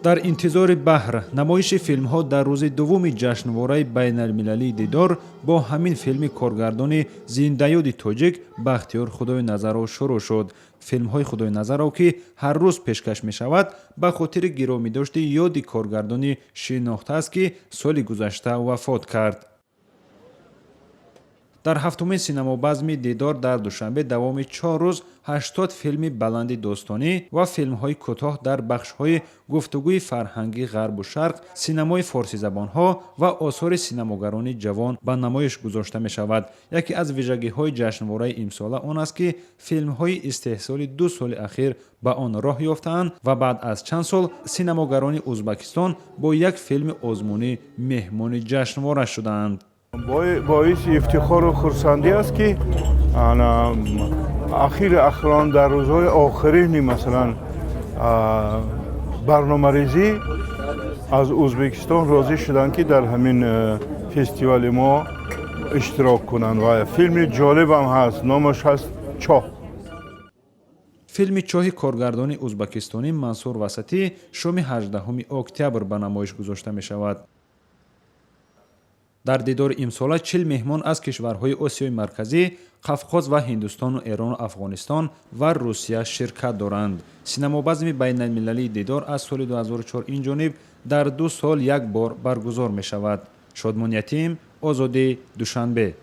дар интизори баҳр намоиши филмҳо дар рӯзи дуввуми ҷашнвораи байналмилалии дидор бо ҳамин филми коргардони зиндаёди тоҷик бахтиёр худоиназаров шурӯъ шуд. филмҳои худоиназаров ки ҳар рӯз пешкаш мешавад ба хотири гиромидошти ёди коргардони шинохтааст ки соли гузашта вафот кард. дар ҳафтумин синамобазми дидор дар душанбе давоми 4 рӯз 80 филми баланди достонӣ ва филмҳои кӯтоҳ дар бахшҳои гуфтугӯи фарҳангӣ ғарбу шарқ, синамои форсизабонҳо ва осори синамогарони ҷавон ба намоиш гузошта мешавад. яке аз вижагиҳои ҷашнвораи имсола он аст ки филмҳои истеҳсоли 2 соли ахир ба он роҳ ёфтаанд ва баъд аз чанд сол синамогарони ӯзбекистон бо як филми озмунӣ меҳмони ҷашнвора шудаанд. боиси ифтихору хурсандӣ аст ки ахирон дар рӯзҳои охирини масалан барномарезӣ аз Ӯзбекистон розӣ шуданд ки дар ҳамин фестивали мо иштирок кунанд ва филми ҷолибам ҳаст, номаш ҳаст «Чоҳ». филми чоҳи коргардони ӯзбекистонӣ Мансур Васатӣ шоми 18 октябр ба намоиш гузошта мешавад. дар дидори имсола 40 меҳмон аз кишварҳои Осиёи Марказӣ, Қавқоз ва Ҳиндустону Эрону Афғонистон ва Русия ширкат доранд. синамобазми байналмилалии дидор аз соли 2004 инҷониб дар 2 сол як бор баргузор мешавад. Шодмон Ятим, Озодӣ, Душанбе.